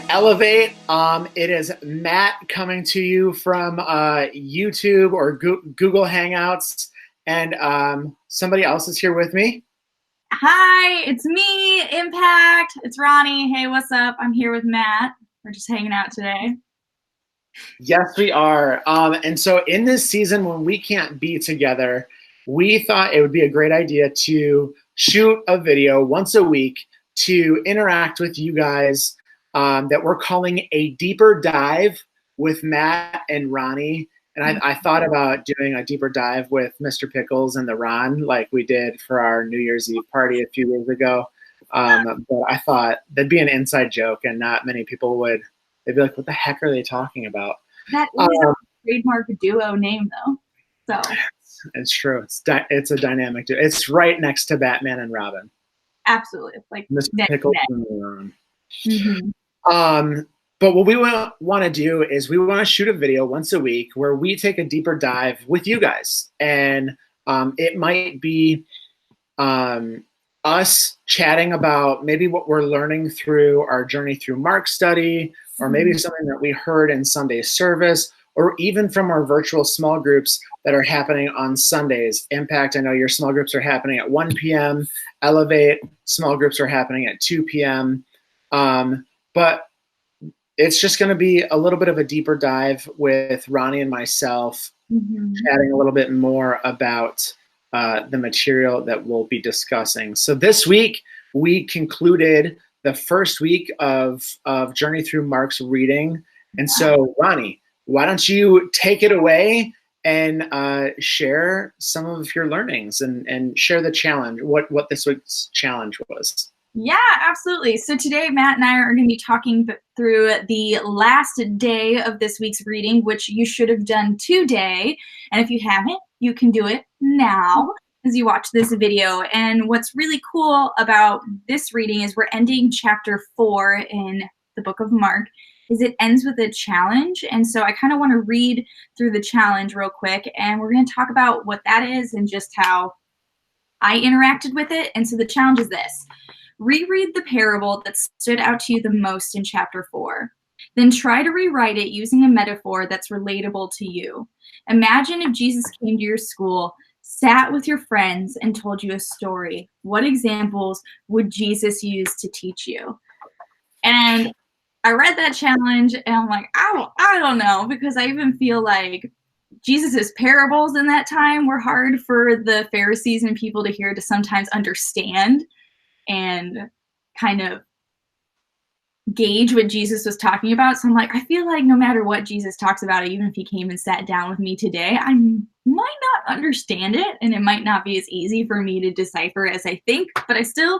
Elevate. It is Matt coming to you from YouTube or Google Hangouts, and somebody else is here with me. Hi, it's me, Impact. It's Ronnie. Hey, what's up? I'm here with Matt. We're just hanging out today. Yes, we are. And so in this season, when we can't be together, we thought it would be a great idea to shoot a video once a week to interact with you guys that we're calling a deeper dive with Matt and Ronnie. And I thought about doing a deeper dive with Mr. Pickles and the Ron like we did for our New Year's Eve party a few years ago. But I thought that'd be an inside joke and not many people would. They'd be like, what the heck are they talking about? That is a trademark duo name, though. So it's true. It's a dynamic duo. It's right next to Batman and Robin. Absolutely. Like Mr. Pickles and the Ron. Mm-hmm. But what we want to do is we want to shoot a video once a week where we take a deeper dive with you guys. And it might be us chatting about maybe what we're learning through our journey through Mark study, or maybe something that we heard in Sunday service, or even from our virtual small groups that are happening on Sundays. Impact, I know your small groups are happening at 1 p.m. Elevate, small groups are happening at 2 p.m. But it's just going to be a little bit of a deeper dive with Ronnie and myself, chatting a little bit more about the material that we'll be discussing. So this week, we concluded the first week of Journey Through Mark's reading. And so, Ronnie, why don't you take it away and share some of your learnings and share the challenge, what this week's challenge was. Yeah, absolutely. So today, Matt and I are going to be talking through the last day of this week's reading, which you should have done today. And if you haven't, you can do it now as you watch this video. And what's really cool about this reading is we're ending chapter 4 in the book of Mark, is it ends with a challenge. And so I kind of want to read through the challenge real quick, and we're going to talk about what that is and just how I interacted with it. And so the challenge is this. Reread the parable that stood out to you the most in chapter 4. Then try to rewrite it using a metaphor that's relatable to you. Imagine if Jesus came to your school, sat with your friends, and told you a story. What examples would Jesus use to teach you? And I read that challenge, and I'm like, I don't know, because I even feel like Jesus's parables in that time were hard for the Pharisees and people to hear, to sometimes understand and kind of gauge what Jesus was talking about. So I'm like, I feel like no matter what Jesus talks about, even if he came and sat down with me today, I might not understand it, and it might not be as easy for me to decipher as I think, but I still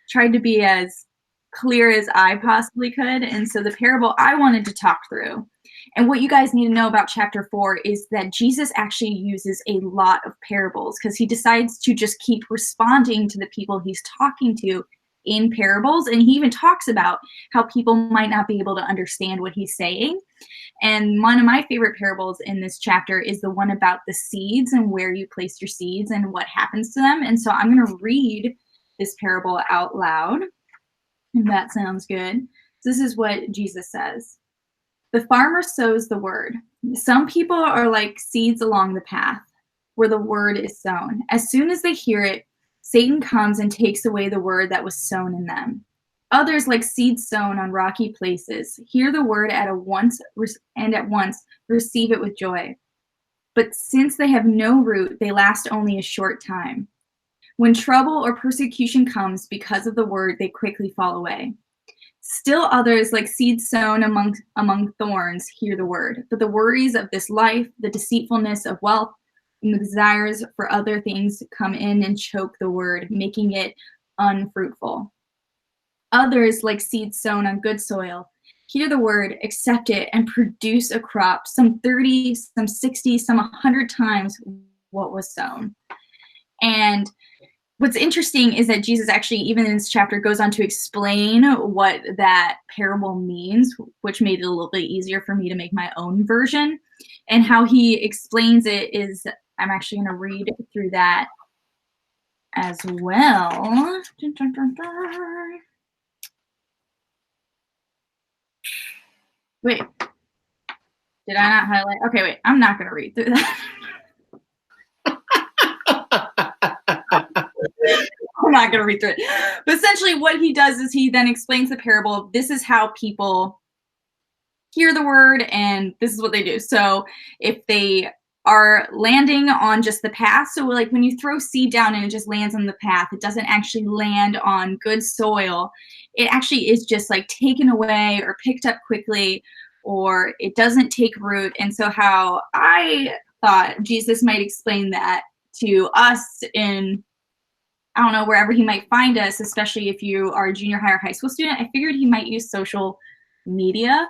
tried to be as clear as I possibly could. And so the parable I wanted to talk through, and what you guys need to know about chapter 4 is that Jesus actually uses a lot of parables because he decides to just keep responding to the people he's talking to in parables. And he even talks about how people might not be able to understand what he's saying. And one of my favorite parables in this chapter is the one about the seeds and where you place your seeds and what happens to them. And so I'm going to read this parable out loud, if that sounds good. This is what Jesus says. The farmer sows the word. Some people are like seeds along the path where the word is sown. As soon as they hear it, Satan comes and takes away the word that was sown in them. Others, like seeds sown on rocky places, hear the word and at once receive it with joy. But since they have no root, they last only a short time. When trouble or persecution comes because of the word, they quickly fall away. Still others, like seeds sown among thorns, hear the word. But the worries of this life, the deceitfulness of wealth, and the desires for other things come in and choke the word, making it unfruitful. Others, like seeds sown on good soil, hear the word, accept it, and produce a crop, some 30, some 60, some 100 times what was sown. And what's interesting is that Jesus actually, even in this chapter, goes on to explain what that parable means, which made it a little bit easier for me to make my own version. And how he explains it is, I'm actually going to read through that as well. Wait, did I not highlight? Okay, wait, I'm not going to read through that. I'm not going to read through it. But essentially what he does is he then explains the parable. This is how people hear the word and this is what they do. So if they are landing on just the path, so like when you throw seed down and it just lands on the path, it doesn't actually land on good soil. It actually is just like taken away or picked up quickly, or it doesn't take root. And so how I thought Jesus might explain that to us in, I don't know, wherever he might find us, especially if you are a junior high or high school student, I figured he might use social media.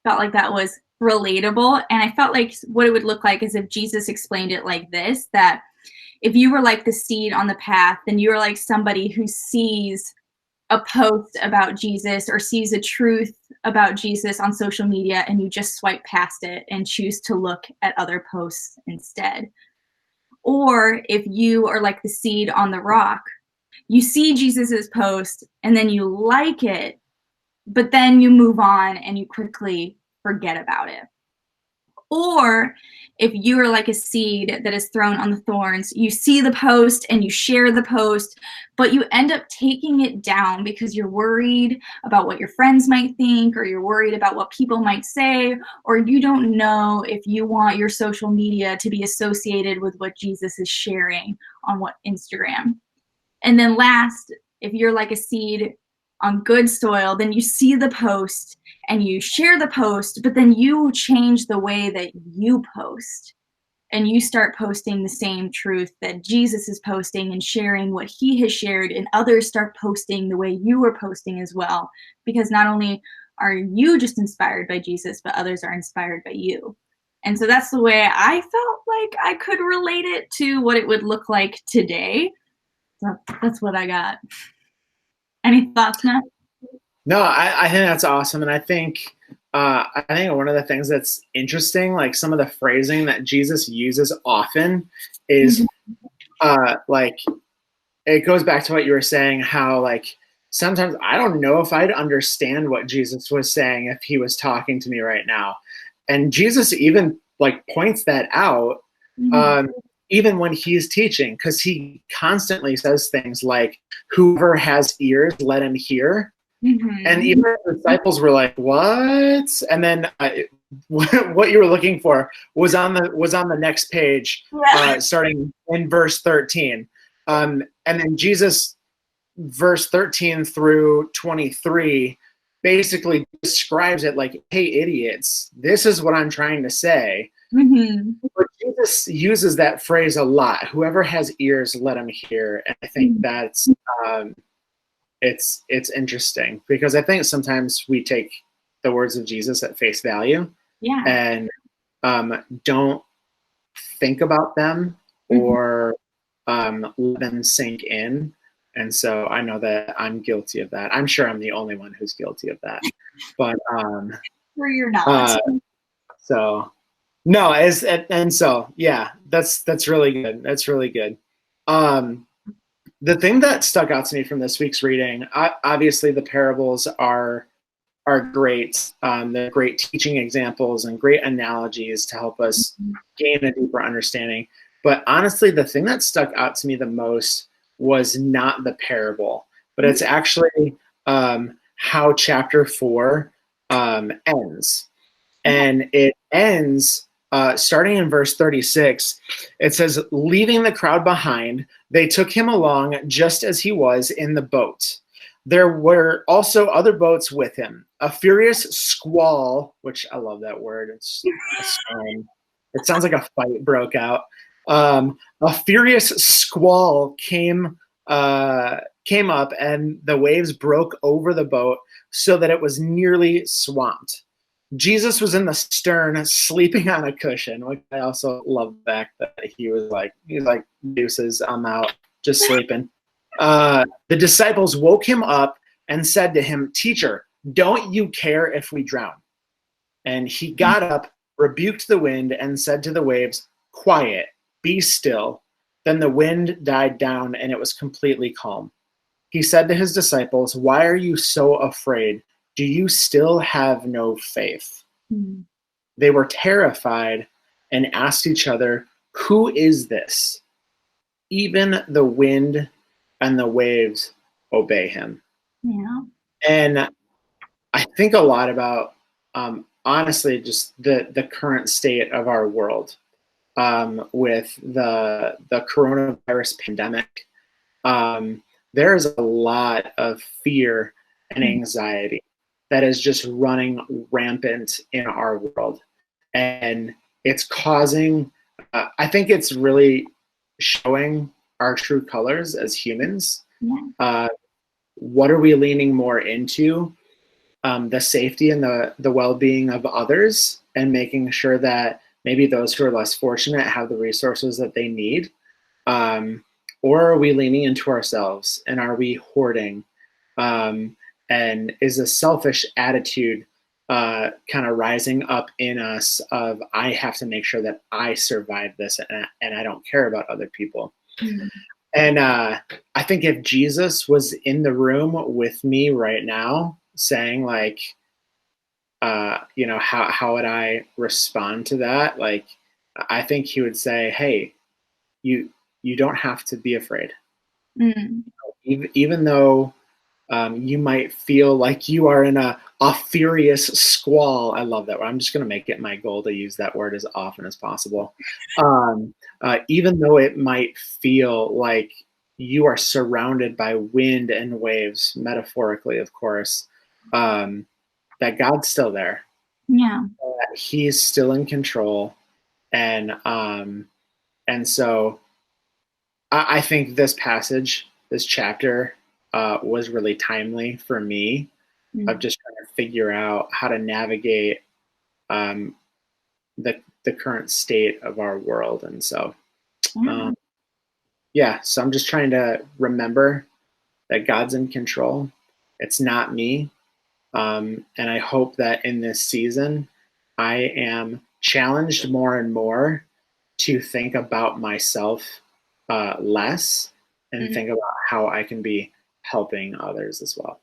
Felt like that was relatable. And I felt like what it would look like is if Jesus explained it like this, that if you were like the seed on the path, then you're like somebody who sees a post about Jesus or sees a truth about Jesus on social media and you just swipe past it and choose to look at other posts instead. Or if you are like the seed on the rock, you see Jesus's post and then you like it, but then you move on and you quickly forget about it. Or if you are like a seed that is thrown on the thorns, you see the post and you share the post, but you end up taking it down because you're worried about what your friends might think, or you're worried about what people might say, or you don't know if you want your social media to be associated with what Jesus is sharing on what Instagram. And then last, if you're like a seed on good soil, then you see the post and you share the post, but then you change the way that you post and you start posting the same truth that Jesus is posting and sharing what he has shared, and others start posting the way you are posting as well, because not only are you just inspired by Jesus, but others are inspired by you. And so that's the way I felt like I could relate it to what it would look like today. So that's what I got. Any thoughts, Matt? No, I think that's awesome, and I think one of the things that's interesting, like some of the phrasing that Jesus uses often, is like it goes back to what you were saying, how like sometimes I don't know if I'd understand what Jesus was saying if he was talking to me right now, and Jesus even like points that out. Even when he's teaching, because he constantly says things like, whoever has ears, let him hear. And even the disciples were like, what? And then what you were looking for was on the next page, starting in verse 13. And then Jesus, verse 13 through 23, basically describes it like, hey, idiots, this is what I'm trying to say. But Jesus uses that phrase a lot. Whoever has ears, let him hear. And I think that's it's interesting, because I think sometimes we take the words of Jesus at face value, and don't think about them or let them sink in. And so I know that I'm guilty of that. I'm sure I'm the only one who's guilty of that. But for your knowledge. So no, and so yeah, that's really good. That's really good. The thing that stuck out to me from this week's reading, obviously the parables are great. They're great teaching examples and great analogies to help us gain a deeper understanding. But honestly, the thing that stuck out to me the most was not the parable, but it's actually how chapter 4 ends. And it ends starting in verse 36. It says, leaving the crowd behind, they took him along just as he was in the boat. There were also other boats with him. A furious squall, which I love that word. It's a storm. It sounds like a fight broke out. A furious squall came up, and the waves broke over the boat so that it was nearly swamped. Jesus was in the stern, sleeping on a cushion, which I also love the fact that he was like, deuces, I'm out, just sleeping. The disciples woke him up and said to him, "Teacher, don't you care if we drown?" And he got up, rebuked the wind, and said to the waves, "Quiet, be still." Then the wind died down, and it was completely calm. He said to his disciples, "Why are you so afraid? do you still have no faith? Mm. They were terrified and asked each other, who is this? Even the wind and the waves obey him. Yeah. And I think a lot about, honestly, just the current state of our world, with the coronavirus pandemic. There is a lot of fear and anxiety that is just running rampant in our world. And it's causing, I think it's really showing our true colors as humans. Yeah. What are we leaning more into? The safety and the well-being of others, and making sure that maybe those who are less fortunate have the resources that they need. Or are we leaning into ourselves, and are we hoarding? And is a selfish attitude kind of rising up in us of, I have to make sure that I survive this, and I don't care about other people. Mm. And I think if Jesus was in the room with me right now saying, like, how would I respond to that? Like, I think he would say, hey, you don't have to be afraid. Mm. Even though you might feel like you are in a furious squall. I love that word. I'm just going to make it my goal to use that word as often as possible. Even though it might feel like you are surrounded by wind and waves, metaphorically, of course, that God's still there. Yeah. That He's still in control. And so I think this passage, this chapter, was really timely for me, of just trying to figure out how to navigate the current state of our world. And so, so I'm just trying to remember that God's in control. It's not me. And I hope that in this season, I am challenged more and more to think about myself less, and think about how I can be helping others as well.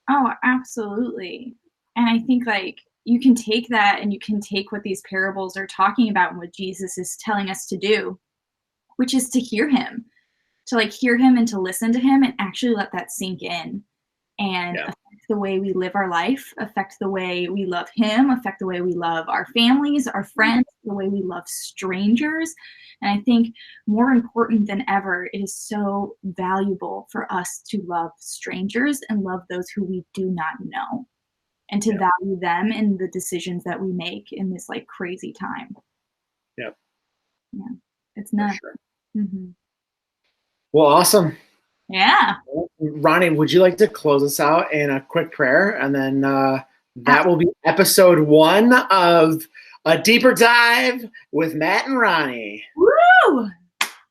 Oh, absolutely. And I think, like, you can take that and you can take what these parables are talking about and what Jesus is telling us to do, which is to hear him, to like hear him and to listen to him and actually let that sink in and affect the way we live our life, affect the way we love him, affect the way we love our families, our friends, the way we love strangers. And I think more important than ever, it is so valuable for us to love strangers and love those who we do not know, and to value them in the decisions that we make in this like crazy time. Yep. Yeah. It's not. Sure. Mm-hmm. Well, awesome. Yeah. Roni, would you like to close us out in a quick prayer? And then that will be episode 1 of A Deeper Dive with Matt and Roni. Woo!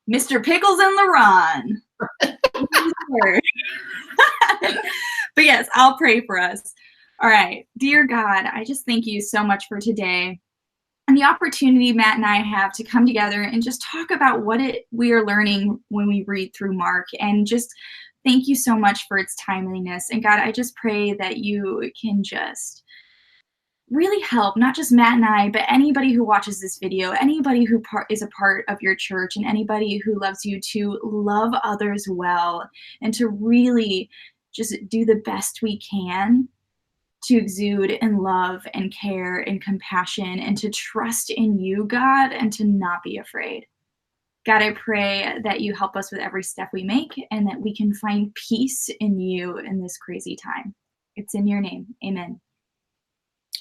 Mr. Pickles and LaRon. But yes, I'll pray for us. All right. Dear God, I just thank you so much for today and the opportunity Matt and I have to come together and just talk about what we are learning when we read through Mark. And just thank you so much for its timeliness. And God, I just pray that you can just really help not just Matt and I, but anybody who watches this video, anybody who is a part of your church, and anybody who loves you, to love others well and to really just do the best we can to exude and love and care and compassion, and to trust in you, God, and to not be afraid. God, I pray that you help us with every step we make, and that we can find peace in you in this crazy time. It's in your name. Amen.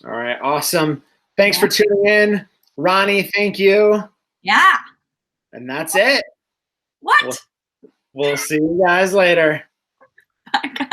All right. Awesome. Thanks for tuning in. Roni, thank you. Yeah. And that's it. What? We'll see you guys later. Bye, guys.